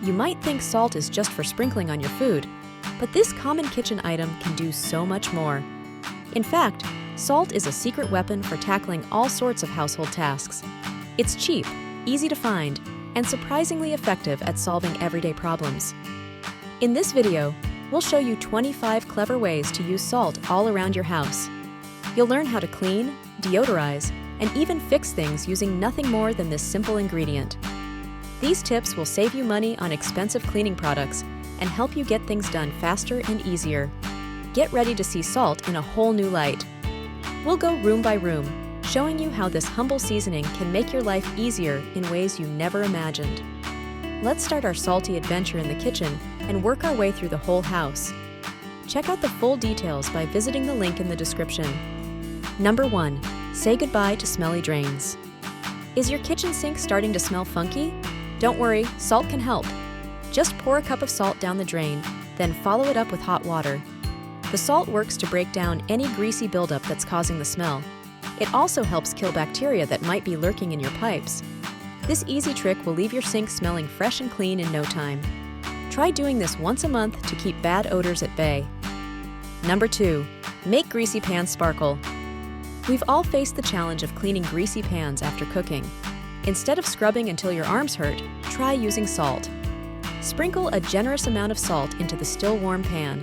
You might think salt is just for sprinkling on your food, but this common kitchen item can do so much more. In fact, salt is a secret weapon for tackling all sorts of household tasks. It's cheap, easy to find, and surprisingly effective at solving everyday problems. In this video, we'll show you 25 clever ways to use salt all around your house. You'll learn how to clean, deodorize, and even fix things using nothing more than this simple ingredient. These tips will save you money on expensive cleaning products and help you get things done faster and easier. Get ready to see salt in a whole new light. We'll go room by room, showing you how this humble seasoning can make your life easier in ways you never imagined. Let's start our salty adventure in the kitchen and work our way through the whole house. Check out the full details by visiting the link in the description. Number 1. Say goodbye to smelly drains. Is your kitchen sink starting to smell funky? Don't worry, salt can help. Just pour a cup of salt down the drain, then follow it up with hot water. The salt works to break down any greasy buildup that's causing the smell. It also helps kill bacteria that might be lurking in your pipes. This easy trick will leave your sink smelling fresh and clean in no time. Try doing this once a month to keep bad odors at bay. Number 2. Make greasy pans sparkle. We've all faced the challenge of cleaning greasy pans after cooking. Instead of scrubbing until your arms hurt, try using salt. Sprinkle a generous amount of salt into the still warm pan.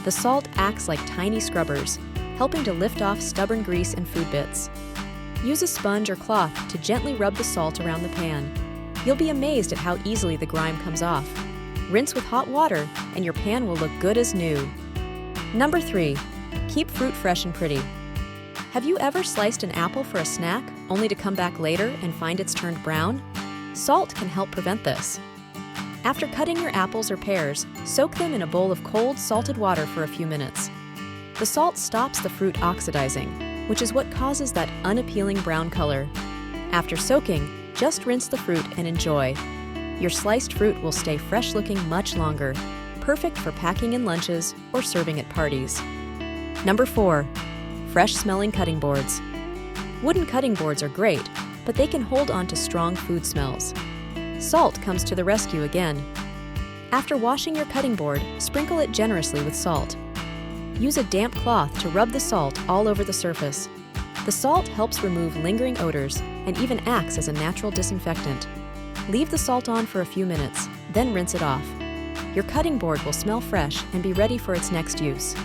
The salt acts like tiny scrubbers, helping to lift off stubborn grease and food bits. Use a sponge or cloth to gently rub the salt around the pan. You'll be amazed at how easily the grime comes off. Rinse with hot water, and your pan will look good as new. Number 3. Keep fruit fresh and pretty. Have you ever sliced an apple for a snack, only to come back later and find it's turned brown? Salt can help prevent this. After cutting your apples or pears, soak them in a bowl of cold, salted water for a few minutes. The salt stops the fruit oxidizing, which is what causes that unappealing brown color. After soaking, just rinse the fruit and enjoy. Your sliced fruit will stay fresh-looking much longer, perfect for packing in lunches or serving at parties. Number 4. Fresh-smelling cutting boards. Wooden cutting boards are great, but they can hold on to strong food smells. Salt comes to the rescue again. After washing your cutting board, sprinkle it generously with salt. Use a damp cloth to rub the salt all over the surface. The salt helps remove lingering odors and even acts as a natural disinfectant. Leave the salt on for a few minutes, then rinse it off. Your cutting board will smell fresh and be ready for its next use.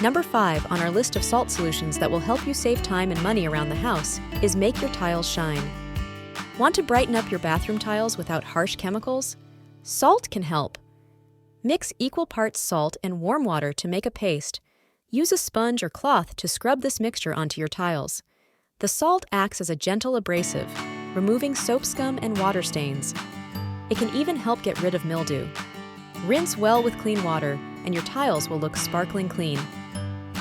Number 5 on our list of salt solutions that will help you save time and money around the house is make your tiles shine. Want to brighten up your bathroom tiles without harsh chemicals? Salt can help. Mix equal parts salt and warm water to make a paste. Use a sponge or cloth to scrub this mixture onto your tiles. The salt acts as a gentle abrasive, removing soap scum and water stains. It can even help get rid of mildew. Rinse well with clean water, and your tiles will look sparkling clean.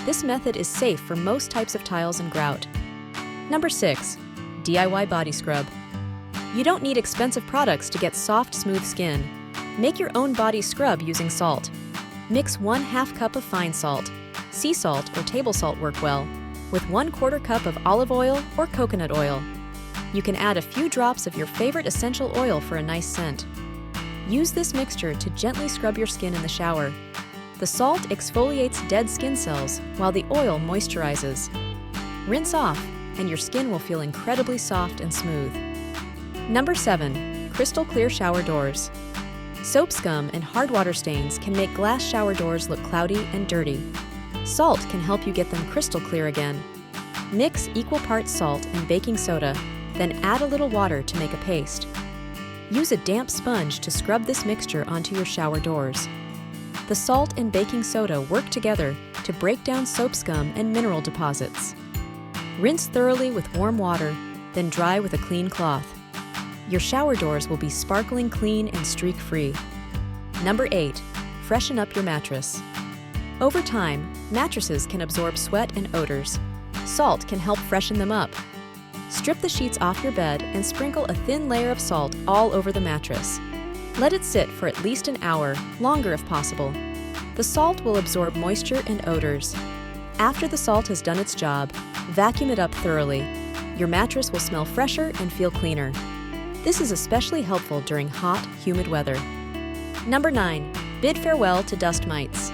This method is safe for most types of tiles and grout. Number 6. DIY body scrub. You don't need expensive products to get soft, smooth skin. Make your own body scrub using salt. Mix 1/2 cup of fine salt. Sea salt or table salt work well, with 1/4 cup of olive oil or coconut oil. You can add a few drops of your favorite essential oil for a nice scent. Use this mixture to gently scrub your skin in the shower. The salt exfoliates dead skin cells while the oil moisturizes. Rinse off, and your skin will feel incredibly soft and smooth. Number 7. Crystal clear shower doors. Soap scum and hard water stains can make glass shower doors look cloudy and dirty. Salt can help you get them crystal clear again. Mix equal parts salt and baking soda, then add a little water to make a paste. Use a damp sponge to scrub this mixture onto your shower doors. The salt and baking soda work together to break down soap scum and mineral deposits. Rinse thoroughly with warm water, then dry with a clean cloth. Your shower doors will be sparkling clean and streak-free. Number 8. Freshen up your mattress. Over time, mattresses can absorb sweat and odors. Salt can help freshen them up. Strip the sheets off your bed and sprinkle a thin layer of salt all over the mattress. Let it sit for at least an hour, longer if possible. The salt will absorb moisture and odors. After the salt has done its job, vacuum it up thoroughly. Your mattress will smell fresher and feel cleaner. This is especially helpful during hot, humid weather. Number 9. Bid farewell to dust mites.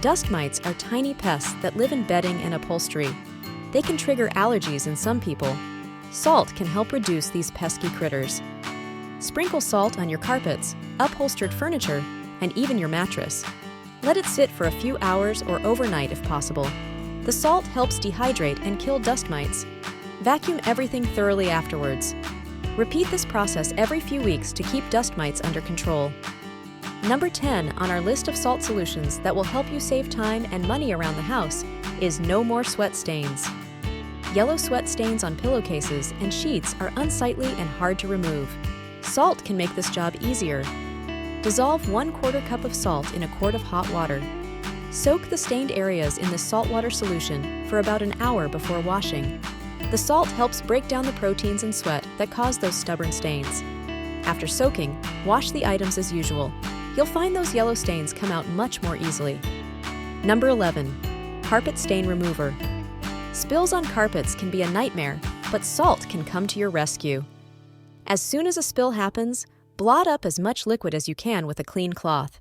Dust mites are tiny pests that live in bedding and upholstery. They can trigger allergies in some people. Salt can help reduce these pesky critters. Sprinkle salt on your carpets, upholstered furniture, and even your mattress. Let it sit for a few hours or overnight if possible. The salt helps dehydrate and kill dust mites. Vacuum everything thoroughly afterwards. Repeat this process every few weeks to keep dust mites under control. Number 10 on our list of salt solutions that will help you save time and money around the house is no more sweat stains. Yellow sweat stains on pillowcases and sheets are unsightly and hard to remove. Salt can make this job easier. Dissolve 1/4 cup of salt in a quart of hot water. Soak the stained areas in this saltwater solution for about an hour before washing. The salt helps break down the proteins and sweat that cause those stubborn stains. After soaking, wash the items as usual. You'll find those yellow stains come out much more easily. Number 11. Carpet stain remover. Spills on carpets can be a nightmare, but salt can come to your rescue. As soon as a spill happens, blot up as much liquid as you can with a clean cloth.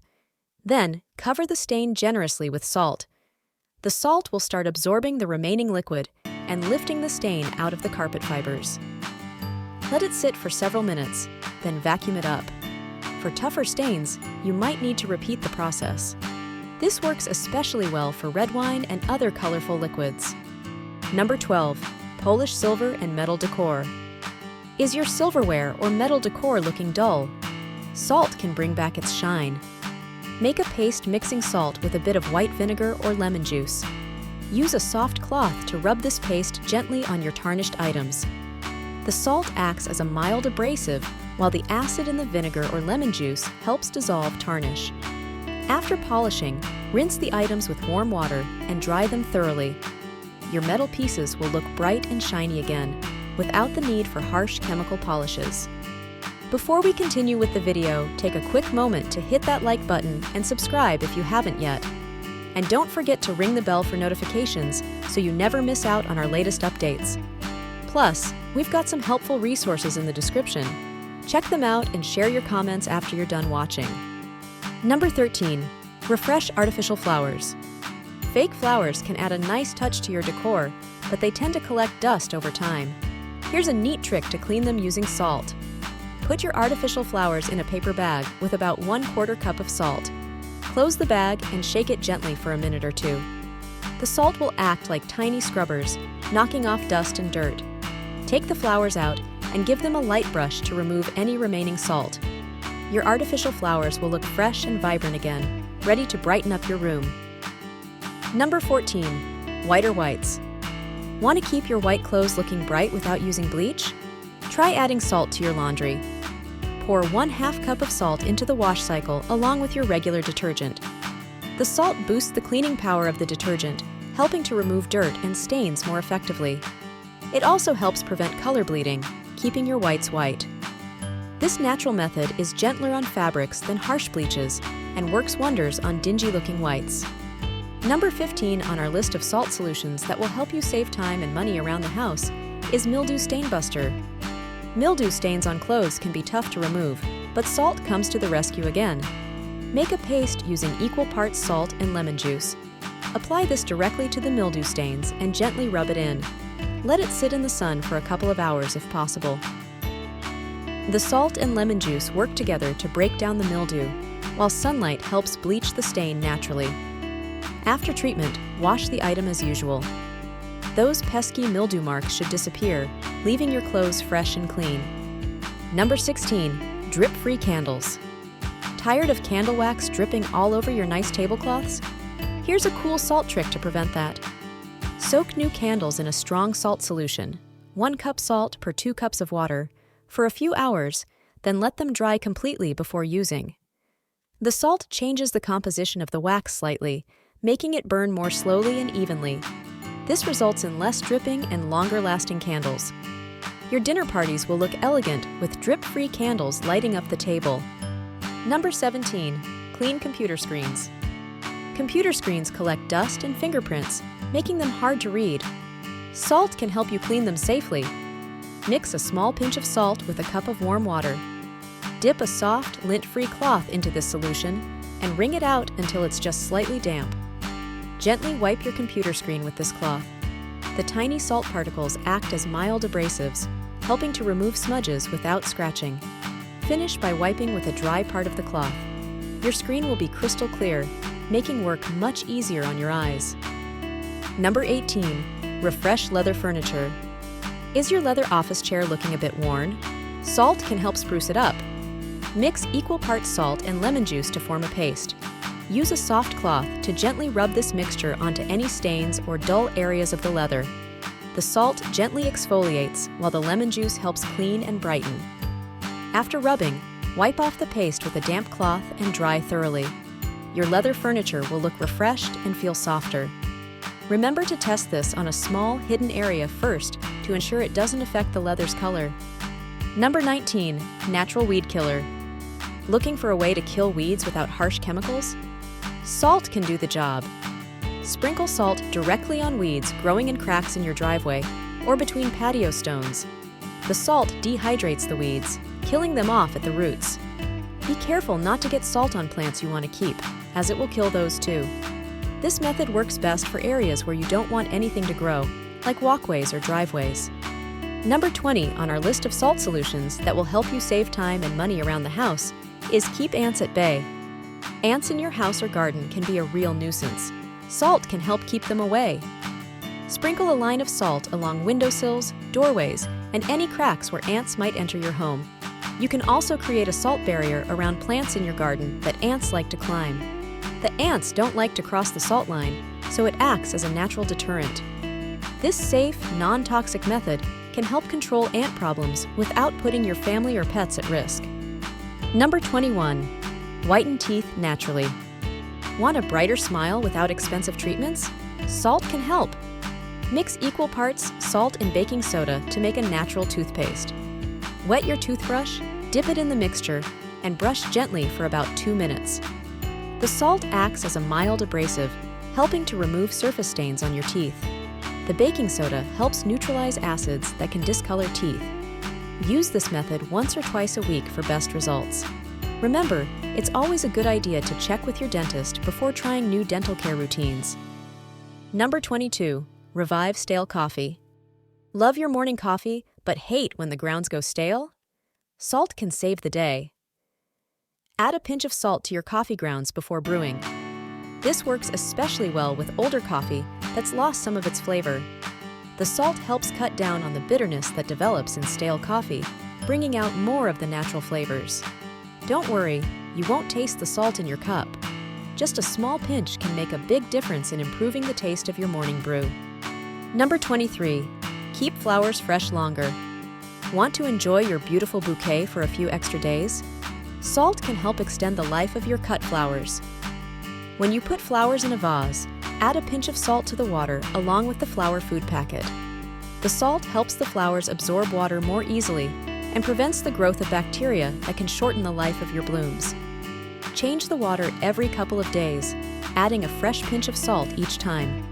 Then, cover the stain generously with salt. The salt will start absorbing the remaining liquid and lifting the stain out of the carpet fibers. Let it sit for several minutes, then vacuum it up. For tougher stains, you might need to repeat the process. This works especially well for red wine and other colorful liquids. Number 12. Polish silver and metal decor. Is your silverware or metal decor looking dull? Salt can bring back its shine. Make a paste mixing salt with a bit of white vinegar or lemon juice. Use a soft cloth to rub this paste gently on your tarnished items. The salt acts as a mild abrasive, while the acid in the vinegar or lemon juice helps dissolve tarnish. After polishing, rinse the items with warm water and dry them thoroughly. Your metal pieces will look bright and shiny again, without the need for harsh chemical polishes. Before we continue with the video, take a quick moment to hit that like button and subscribe if you haven't yet. And don't forget to ring the bell for notifications so you never miss out on our latest updates. Plus, we've got some helpful resources in the description. Check them out and share your comments after you're done watching. Number 13. Refresh artificial flowers. Fake flowers can add a nice touch to your decor, but they tend to collect dust over time. Here's a neat trick to clean them using salt. Put your artificial flowers in a paper bag with about 1/4 cup of salt. Close the bag and shake it gently for a minute or two. The salt will act like tiny scrubbers, knocking off dust and dirt. Take the flowers out and give them a light brush to remove any remaining salt. Your artificial flowers will look fresh and vibrant again, ready to brighten up your room. Number 14. Whiter whites. Want to keep your white clothes looking bright without using bleach? Try adding salt to your laundry. Pour 1/2 cup of salt into the wash cycle along with your regular detergent. The salt boosts the cleaning power of the detergent, helping to remove dirt and stains more effectively. It also helps prevent color bleeding, keeping your whites white. This natural method is gentler on fabrics than harsh bleaches and works wonders on dingy-looking whites. Number 15 on our list of salt solutions that will help you save time and money around the house is Mildew Stain Buster. Mildew stains on clothes can be tough to remove, but salt comes to the rescue again. Make a paste using equal parts salt and lemon juice. Apply this directly to the mildew stains and gently rub it in. Let it sit in the sun for a couple of hours if possible. The salt and lemon juice work together to break down the mildew, while sunlight helps bleach the stain naturally. After treatment, wash the item as usual. Those pesky mildew marks should disappear, leaving your clothes fresh and clean. Number 16. Drip-free candles. Tired of candle wax dripping all over your nice tablecloths? Here's a cool salt trick to prevent that. Soak new candles in a strong salt solution, 1 cup salt per 2 cups of water, for a few hours, then let them dry completely before using. The salt changes the composition of the wax slightly, making it burn more slowly and evenly. This results in less dripping and longer-lasting candles. Your dinner parties will look elegant with drip-free candles lighting up the table. Number 17. Clean computer screens. Computer screens collect dust and fingerprints, making them hard to read. Salt can help you clean them safely. Mix a small pinch of salt with a cup of warm water. Dip a soft, lint-free cloth into this solution and wring it out until it's just slightly damp. Gently wipe your computer screen with this cloth. The tiny salt particles act as mild abrasives, helping to remove smudges without scratching. Finish by wiping with a dry part of the cloth. Your screen will be crystal clear, making work much easier on your eyes. Number 18. Refresh leather furniture. Is your leather office chair looking a bit worn? Salt can help spruce it up. Mix equal parts salt and lemon juice to form a paste. Use a soft cloth to gently rub this mixture onto any stains or dull areas of the leather. The salt gently exfoliates while the lemon juice helps clean and brighten. After rubbing, wipe off the paste with a damp cloth and dry thoroughly. Your leather furniture will look refreshed and feel softer. Remember to test this on a small, hidden area first to ensure it doesn't affect the leather's color. Number 19. Natural weed killer. Looking for a way to kill weeds without harsh chemicals? Salt can do the job. Sprinkle salt directly on weeds growing in cracks in your driveway or between patio stones. The salt dehydrates the weeds, killing them off at the roots. Be careful not to get salt on plants you want to keep, as it will kill those too. This method works best for areas where you don't want anything to grow, like walkways or driveways. Number 20 on our list of salt solutions that will help you save time and money around the house is keep ants at bay. Ants in your house or garden can be a real nuisance. Salt can help keep them away. Sprinkle a line of salt along windowsills, doorways, and any cracks where ants might enter your home. You can also create a salt barrier around plants in your garden that ants like to climb. The ants don't like to cross the salt line, so it acts as a natural deterrent. This safe, non-toxic method can help control ant problems without putting your family or pets at risk. Number 21. Whiten teeth naturally. Want a brighter smile without expensive treatments? Salt can help. Mix equal parts salt and baking soda to make a natural toothpaste. Wet your toothbrush, dip it in the mixture, and brush gently for about 2 minutes. The salt acts as a mild abrasive, helping to remove surface stains on your teeth. The baking soda helps neutralize acids that can discolor teeth. Use this method once or twice a week for best results. Remember, it's always a good idea to check with your dentist before trying new dental care routines. Number 22. Revive stale coffee. Love your morning coffee, but hate when the grounds go stale? Salt can save the day. Add a pinch of salt to your coffee grounds before brewing. This works especially well with older coffee that's lost some of its flavor. The salt helps cut down on the bitterness that develops in stale coffee, bringing out more of the natural flavors. Don't worry, you won't taste the salt in your cup. Just a small pinch can make a big difference in improving the taste of your morning brew. Number 23. Keep flowers fresh longer. Want to enjoy your beautiful bouquet for a few extra days? Salt can help extend the life of your cut flowers. When you put flowers in a vase, add a pinch of salt to the water along with the flower food packet. The salt helps the flowers absorb water more easily and prevents the growth of bacteria that can shorten the life of your blooms. Change the water every couple of days, adding a fresh pinch of salt each time.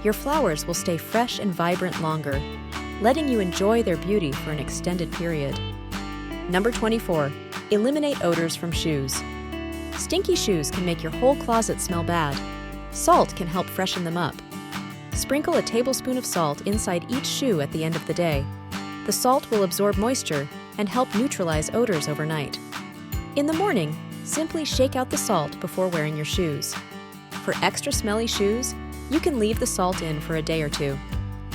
Your flowers will stay fresh and vibrant longer, letting you enjoy their beauty for an extended period. Number 24. Eliminate odors from shoes. Stinky shoes can make your whole closet smell bad. Salt can help freshen them up. Sprinkle a tablespoon of salt inside each shoe at the end of the day. The salt will absorb moisture and help neutralize odors overnight. In the morning, simply shake out the salt before wearing your shoes. For extra smelly shoes, you can leave the salt in for a day or two.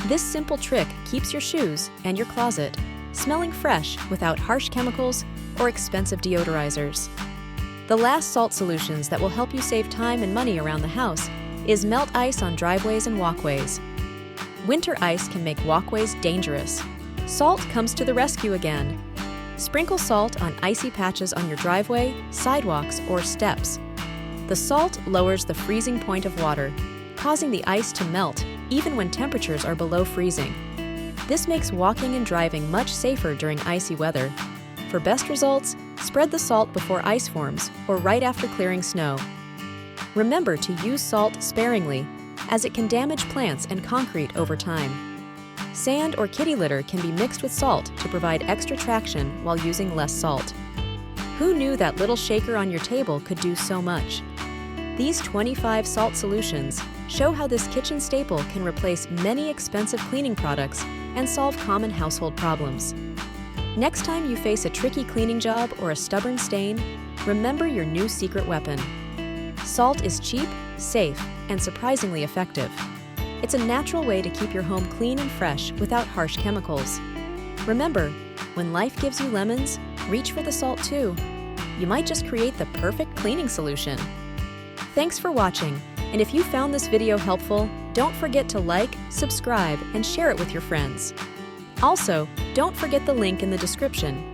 This simple trick keeps your shoes and your closet smelling fresh without harsh chemicals or expensive deodorizers. The last salt solutions that will help you save time and money around the house is melt ice on driveways and walkways. Winter ice can make walkways dangerous. Salt comes to the rescue again. Sprinkle salt on icy patches on your driveway, sidewalks, or steps. The salt lowers the freezing point of water, causing the ice to melt even when temperatures are below freezing. This makes walking and driving much safer during icy weather. For best results, spread the salt before ice forms or right after clearing snow. Remember to use salt sparingly, as it can damage plants and concrete over time. Sand or kitty litter can be mixed with salt to provide extra traction while using less salt. Who knew that little shaker on your table could do so much? These 25 salt solutions show how this kitchen staple can replace many expensive cleaning products and solve common household problems. Next time you face a tricky cleaning job or a stubborn stain, remember your new secret weapon. Salt is cheap, safe, and surprisingly effective. It's a natural way to keep your home clean and fresh without harsh chemicals. Remember, when life gives you lemons, reach for the salt too. You might just create the perfect cleaning solution. Thanks for watching, and if you found this video helpful, don't forget to like, subscribe, and share it with your friends. Also, don't forget the link in the description